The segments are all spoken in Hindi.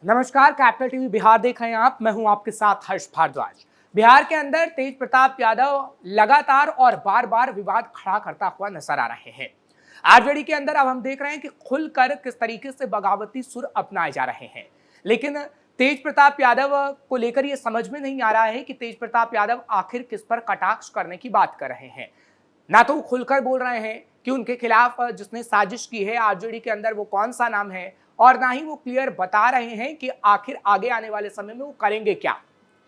नमस्कार, कैपिटल टीवी बिहार देख रहे हैं आप। मैं हूं आपके साथ हर्ष भारद्वाज। बिहार के अंदर तेज प्रताप यादव लगातार और बार बार विवाद खड़ा करता हुआ नजर आ रहे हैं। आरजेडी के अंदर अब हम देख रहे हैं कि खुलकर किस तरीके से बगावती सुर अपनाए जा रहे हैं। लेकिन तेज प्रताप यादव को लेकर यह समझ में नहीं आ रहा है कि तेज प्रताप यादव आखिर किस पर कटाक्ष करने की बात कर रहे हैं। ना तो वो खुलकर बोल रहे हैं कि उनके खिलाफ जिसने साजिश की है आरजेडी के अंदर वो कौन सा नाम है, और ना ही वो क्लियर बता रहे हैं कि आखिर आगे आने वाले समय में वो करेंगे क्या।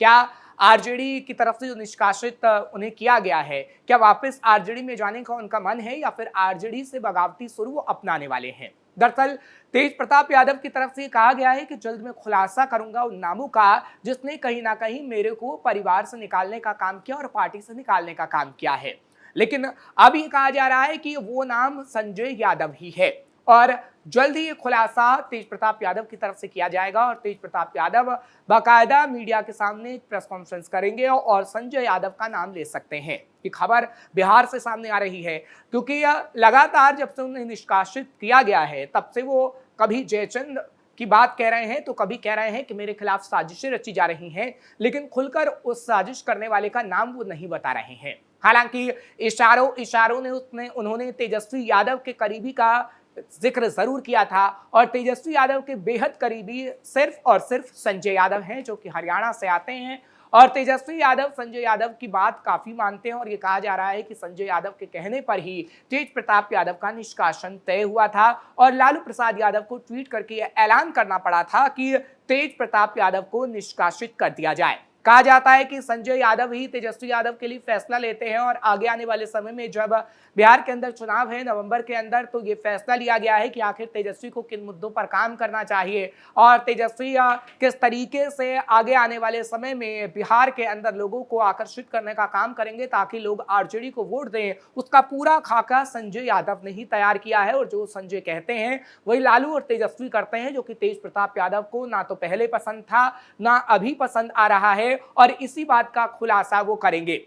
क्या आरजेडी की तरफ से जो निष्कासित उन्हें किया गया है, क्या वापस आरजेडी में जाने का उनका मन है, या फिर आरजेडी से बगावती सुर वो अपनाने वाले हैं। दरअसल तेज प्रताप यादव की तरफ से कहा गया है कि जल्द मैं खुलासा करूंगा उन नामों का जिसने कहीं ना कहीं मेरे को परिवार से निकालने का काम किया और पार्टी से निकालने का काम किया है। लेकिन अब ये कहा जा रहा है कि वो नाम संजय यादव ही है, और जल्द ही ये खुलासा तेज प्रताप यादव की तरफ से किया जाएगा और तेज प्रताप यादव बाकायदा मीडिया के सामने एक प्रेस कॉन्फ्रेंस करेंगे और संजय यादव का नाम ले सकते हैं। ये खबर बिहार से सामने आ रही है, क्योंकि लगातार जब से उन्हें निष्कासित किया गया है तब से वो कभी जयचंद की बात कह रहे हैं तो कभी कह रहे हैं कि मेरे खिलाफ साजिशें रची जा रही हैं, लेकिन खुलकर उस साजिश करने वाले का नाम वो नहीं बता रहे हैं। हालांकि इशारों ने उन्होंने तेजस्वी यादव के करीबी का जिक्र जरूर किया था, और तेजस्वी यादव के बेहद करीबी सिर्फ और सिर्फ संजय यादव हैं, जो कि हरियाणा से आते हैं। और तेजस्वी यादव संजय यादव की बात काफी मानते हैं, और ये कहा जा रहा है कि संजय यादव के कहने पर ही तेज प्रताप यादव का निष्कासन तय हुआ था, और लालू प्रसाद यादव को ट्वीट करके ऐलान करना पड़ा था कि तेज प्रताप यादव को निष्कासित कर दिया जाए। कहा जाता है कि संजय यादव ही तेजस्वी यादव के लिए फैसला लेते हैं, और आगे आने वाले समय में जब बिहार के अंदर चुनाव है नवंबर के अंदर, तो ये फैसला लिया गया है कि आखिर तेजस्वी को किन मुद्दों पर काम करना चाहिए और तेजस्वी किस तरीके से आगे आने वाले समय में बिहार के अंदर लोगों को आकर्षित करने का काम करेंगे ताकि लोग आरजेडी को वोट दें। उसका पूरा खाका संजय यादव ने ही तैयार किया है, और जो संजय कहते हैं वही लालू और तेजस्वी करते हैं, जो कि तेज प्रताप यादव को ना तो पहले पसंद था ना अभी पसंद आ रहा है, और इसी बात का खुलासा वो करेंगे।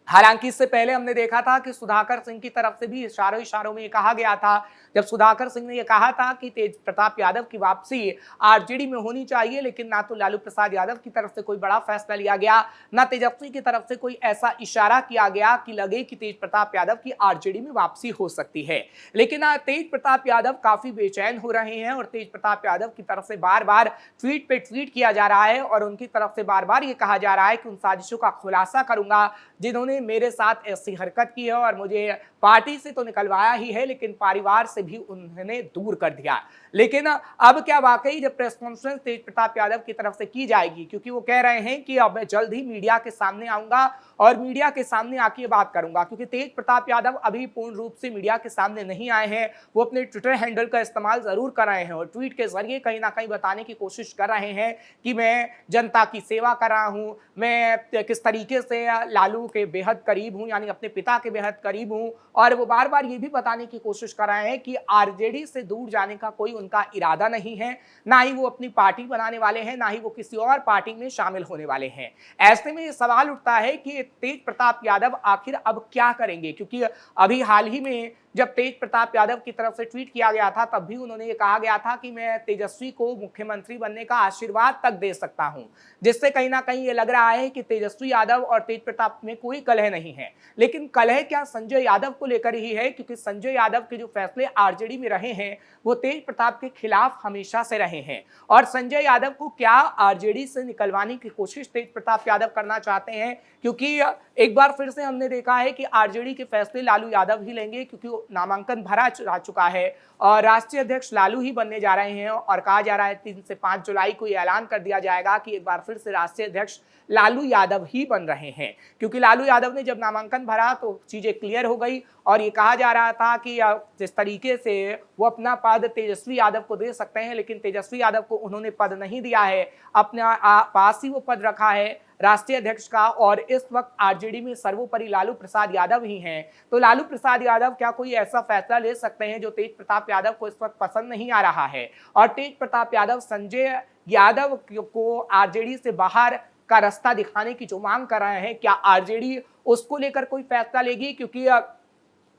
हालांकि इससे पहले हमने देखा था कि सुधाकर सिंह की तरफ से भी इशारों में ये कहा गया था, जब सुधाकर सिंह ने ये कहा था कि तेज प्रताप यादव की वापसी आरजेडी में होनी चाहिए, लेकिन ना तो लालू प्रसाद यादव की तरफ से कोई बड़ा फैसला लिया गया, ना तेजस्वी की तरफ से कोई ऐसा इशारा किया गया कि लगे कि तेज प्रताप यादव की आरजेडी में वापसी हो सकती है। लेकिन तेज प्रताप यादव काफी बेचैन हो रहे हैं, और तेज प्रताप यादव की तरफ से बार बार ट्वीट पे ट्वीट किया जा रहा है, और उनकी तरफ से बार बार ये कहा जा रहा है कि उन साजिशों का खुलासा करूंगा जिन्होंने मेरे साथ ऐसी हरकत की है, और मुझे पार्टी से तो निकलवाया ही है लेकिन परिवार से भी उन्होंने दूर कर दिया। लेकिन अब क्या वाकई जब प्रेस कॉन्फ्रेंस तेज प्रताप यादव की तरफ से की जाएगी, क्योंकि वो कह रहे हैं कि अब मैं जल्द ही मीडिया के सामने आऊंगा और मीडिया के सामने आके बात करूंगा, क्योंकि तेज प्रताप यादव अभी पूर्ण रूप से मीडिया के सामने नहीं आए हैं। वो अपने ट्विटर हैंडल का इस्तेमाल जरूर कर रहे हैं और ट्वीट के जरिए कहीं ना कहीं बताने की कोशिश कर रहे हैं कि मैं जनता की सेवा कर रहा हूं, मैं किस तरीके से लालू के बेहद करीब हूं, यानी अपने पिता के बेहद करीब हूं। और वो बार बार ये भी बताने की कोशिश कर रहे हैं कि आरजेडी से दूर जाने का कोई उनका इरादा नहीं है, ना ही वो अपनी पार्टी बनाने वाले हैं, ना ही वो किसी और पार्टी में शामिल होने वाले हैं। ऐसे में ये सवाल उठता है कि तेज प्रताप यादव आखिर अब क्या करेंगे, क्योंकि अभी हाल ही में जब तेज प्रताप यादव की तरफ से ट्वीट किया गया था तब भी उन्होंने ये कहा गया था कि मैं तेजस्वी को मुख्यमंत्री बनने का आशीर्वाद तक दे सकता हूं, जिससे कहीं ना कहीं ये लग रहा है कि तेजस्वी यादव और तेज प्रताप में कोई कलह नहीं है। लेकिन कलह क्या संजय यादव को लेकर ही है, क्योंकि संजय यादव के जो फैसले आरजेडी में रहे हैं वो तेज प्रताप के खिलाफ हमेशा से रहे हैं, और संजय यादव को क्या आरजेडी से निकलवाने की कोशिश तेज प्रताप यादव करना चाहते हैं, क्योंकि एक बार फिर से हमने देखा है कि आरजेडी के फैसले लालू यादव ही लेंगे, क्योंकि नामांकन भरा जा चुका है और राष्ट्रीय अध्यक्ष लालू ही बनने जा रहे हैं, और कहा जा रहा है 3 से 5 जुलाई को ये ऐलान कर दिया जाएगा कि एक बार फिर से राष्ट्रीय अध्यक्ष लालू यादव ही बन रहे हैं। क्योंकि लालू यादव ने जब नामांकन भरा तो चीजें क्लियर हो गई, और ये कहा जा रहा था कि जिस तरीके से वो अपना पद तेजस्वी यादव को दे सकते हैं, लेकिन तेजस्वी यादव को उन्होंने पद नहीं दिया है, अपना पास ही वो पद रखा है राष्ट्रीय अध्यक्ष का, और इस वक्त आरजेडी में सर्वोपरि लालू प्रसाद यादव ही हैं। तो लालू प्रसाद यादव क्या कोई ऐसा फैसला ले सकते हैं जो तेज प्रताप यादव को इस वक्त पसंद नहीं आ रहा है, और तेज प्रताप यादव संजय यादव को आरजेडी से बाहर का रास्ता दिखाने की जो मांग कर रहे हैं, क्या आरजेडी उसको लेकर कोई फैसला लेगी, क्योंकि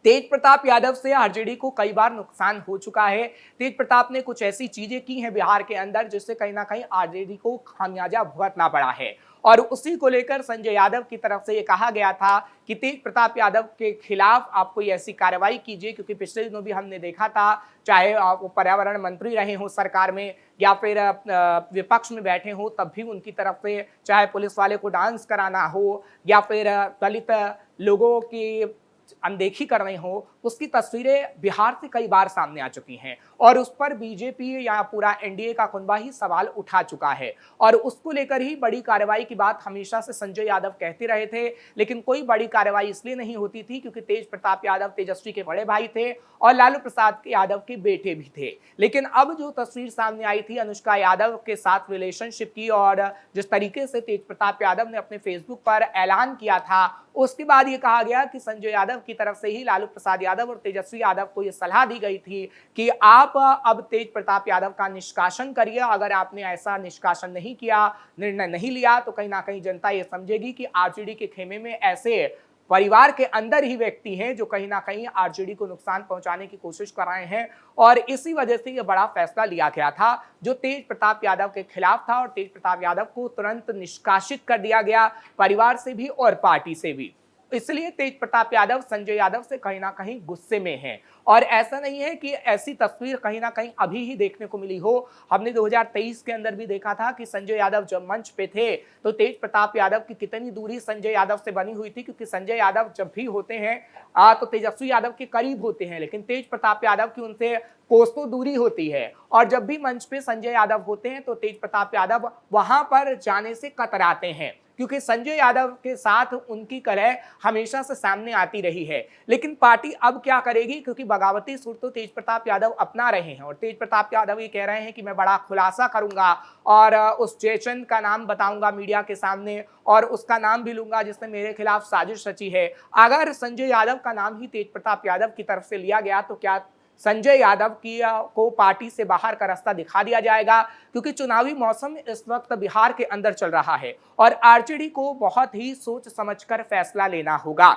तेज प्रताप यादव से आरजेडी को कई बार नुकसान हो चुका है। तेज प्रताप ने कुछ ऐसी चीजें की हैं बिहार के अंदर जिससे कहीं ना कहीं आरजेडी को खामियाजा भुगतना पड़ा है और उसी को लेकर संजय यादव की तरफ से ये कहा गया था कि तेज प्रताप यादव के खिलाफ आप कोई ऐसी कार्रवाई कीजिए, क्योंकि पिछले दिनों भी हमने देखा था, चाहे वो पर्यावरण मंत्री रहे हो सरकार में या फिर विपक्ष में बैठे हो, तब भी उनकी तरफ से चाहे पुलिस वाले को डांस कराना हो या फिर दलित लोगों की अनदेखी कर रहे हो, उसकी तस्वीरें बिहार से कई बार सामने आ चुकी हैं और उस पर बीजेपी या पूरा एनडीए का कुनबा ही सवाल उठा चुका है और उसको लेकर ही बड़ी कार्रवाई की बात हमेशा से संजय यादव कहते रहे थे। लेकिन कोई बड़ी कार्रवाई इसलिए नहीं होती थी क्योंकि तेज प्रताप यादव तेजस्वी के बड़े भाई थे और लालू प्रसाद यादव के बेटे भी थे। लेकिन अब जो तस्वीर सामने आई थी अनुष्का यादव के साथ रिलेशनशिप की और जिस तरीके से तेज प्रताप यादव ने अपने फेसबुक पर ऐलान किया था, उसके बाद ये कहा गया कि संजय यादव की तरफ से ही लालू प्रसाद यादव और तेजस्वी यादव को यह सलाह दी गई थी कि आप अब तेज प्रताप यादव का निष्कासन करिए। अगर आपने ऐसा निष्कासन नहीं किया, निर्णय नहीं लिया, तो कहीं ना कहीं जनता ये समझेगी कि आरजेडी के खेमे में ऐसे परिवार के अंदर ही व्यक्ति हैं जो कहीं ना कहीं आरजेडी को नुकसान पहुंचाने की कोशिश कर रहे हैं और इसी वजह से यह बड़ा फैसला लिया गया था जो तेज प्रताप यादव के खिलाफ था और तेज प्रताप यादव को तुरंत निष्कासित कर दिया गया, परिवार से भी और पार्टी से भी। इसलिए तेज प्रताप यादव संजय यादव से कहीं ना कहीं गुस्से में हैं और ऐसा नहीं है कि ऐसी तस्वीर कहीं ना कहीं अभी ही देखने को मिली हो। हमने 2023 के अंदर भी देखा था कि संजय यादव जब मंच पे थे तो तेज प्रताप यादव की कितनी दूरी संजय यादव से बनी हुई थी, क्योंकि संजय यादव जब भी होते हैं तो तेजस्वी यादव के करीब होते हैं, लेकिन तेज प्रताप यादव की उनसे कोसों दूरी होती है और जब भी मंच पे संजय यादव होते हैं तो तेज प्रताप यादव वहां पर जाने से कतराते हैं, क्योंकि संजय यादव के साथ उनकी कलह हमेशा से सामने आती रही है। लेकिन पार्टी अब क्या करेगी, क्योंकि बगावती सुर तो तेज प्रताप यादव अपना रहे हैं और तेज प्रताप यादव ये कह रहे हैं कि मैं बड़ा खुलासा करूंगा और उस जयचंद का नाम बताऊंगा मीडिया के सामने और उसका नाम भी लूंगा जिसने मेरे खिलाफ साजिश रची है। अगर संजय यादव का नाम ही तेज प्रताप यादव की तरफ से लिया गया तो क्या संजय यादव की को पार्टी से बाहर का रास्ता दिखा दिया जाएगा, क्योंकि चुनावी मौसम इस वक्त बिहार के अंदर चल रहा है और आरजेडी को बहुत ही सोच समझकर फैसला लेना होगा।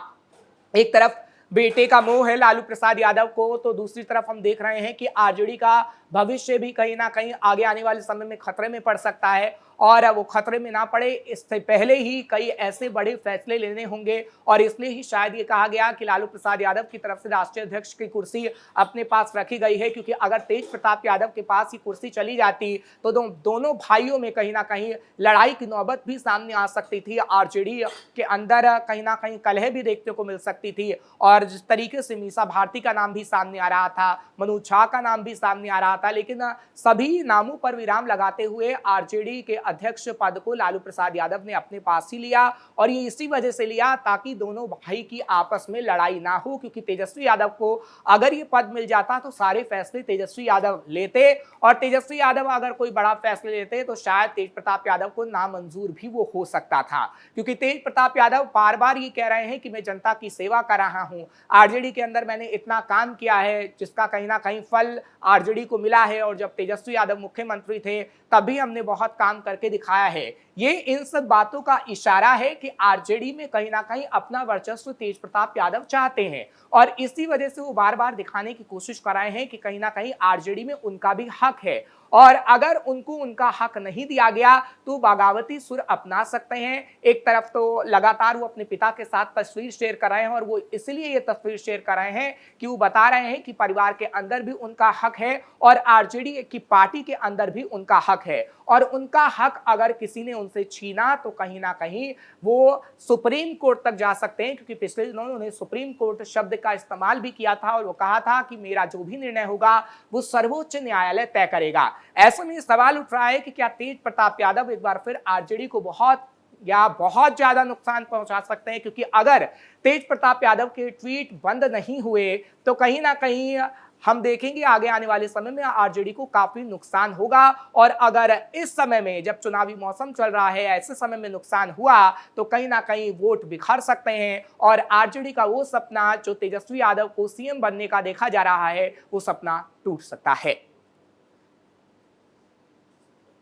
एक तरफ बेटे का मोह है लालू प्रसाद यादव को, तो दूसरी तरफ हम देख रहे हैं कि आरजेडी का भविष्य भी कहीं ना कहीं आगे आने वाले समय में खतरे में पड़ सकता है और वो खतरे में ना पड़े इससे पहले ही कई ऐसे बड़े फैसले लेने होंगे और इसलिए ही शायद ये कहा गया कि लालू प्रसाद यादव की तरफ से राष्ट्रीय अध्यक्ष की कुर्सी अपने पास रखी गई है, क्योंकि अगर तेज प्रताप यादव के पास ही कुर्सी चली जाती तो दोनों भाइयों में कहीं ना कहीं लड़ाई की नौबत भी सामने आ सकती थी। आरजेडी के अंदर कहीं ना कहीं कलह भी देखने को मिल सकती थी और जिस तरीके से मीसा भारती का नाम भी सामने आ रहा था, मनोज झा का नाम भी सामने आ रहा था, लेकिन सभी नामों पर विराम लगाते हुए आरजेडी के अध्यक्ष पद को लालू प्रसाद यादव ने अपने पास ही लिया और ये इसी वजह से लिया ताकि दोनों भाई की आपस में लड़ाई ना हो, क्योंकि तेजस्वी यादव को अगर ये पद मिल जाता तो सारे फैसले तेजस्वी यादव लेते और तेजस्वी यादव अगर कोई बड़ा फैसले लेते तो शायद तेज प्रताप यादव को नामंजूर भी वो हो सकता था, क्योंकि तेज प्रताप यादव बार बार ये कह रहे हैं कि मैं जनता की सेवा कर रहा हूं, आरजेडी के अंदर मैंने इतना काम किया है जिसका कहीं ना कहीं फल आरजेडी को मिला है और जब तेजस्वी यादव मुख्यमंत्री थे तभी हमने बहुत काम करके दिखाया है। ये इन सब बातों का इशारा है कि आरजेडी में कहीं ना कहीं अपना वर्चस्व तेज प्रताप यादव चाहते हैं और इसी वजह से वो बार बार दिखाने की कोशिश कर रहे हैं कि कहीं ना कहीं आरजेडी में उनका भी हक है और अगर उनको उनका हक नहीं दिया गया तो बगावती सुर अपना सकते हैं। एक तरफ तो लगातार वो अपने पिता के साथ तस्वीर शेयर कर रहे हैं और वो इसलिए ये तस्वीर शेयर कर रहे हैं कि वो बता रहे हैं कि परिवार के अंदर भी उनका हक है और आरजेडी की पार्टी के अंदर भी उनका हक है और उनका हक अगर किसी ने उनसे छीना तो कहीं ना कहीं वो सुप्रीम कोर्ट तक जा सकते हैं, क्योंकि पिछले दिनों उन्होंने सुप्रीम कोर्ट शब्द का इस्तेमाल भी किया था और वो कहा था कि मेरा जो भी निर्णय होगा वो सर्वोच्च न्यायालय तय करेगा। ऐसे में सवाल उठ रहा है कि क्या तेज प्रताप यादव एक बार फिर आरजेडी को बहुत ज्यादा नुकसान पहुंचा सकते हैं, क्योंकि अगर तेज प्रताप यादव के ट्वीट बंद नहीं हुए तो कहीं ना कहीं हम देखेंगे आगे आने वाले समय में आरजेडी को काफी नुकसान होगा और अगर इस समय में जब चुनावी मौसम चल रहा है ऐसे समय में नुकसान हुआ तो कहीं ना कहीं वोट बिखर सकते हैं और आरजेडी का वो सपना जो तेजस्वी यादव को सीएम बनने का देखा जा रहा है वो सपना टूट सकता है।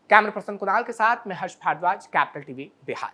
कैमरा पर्सन कुणाल के साथ मैं हर्ष भारद्वाज, कैपिटल टीवी बिहार।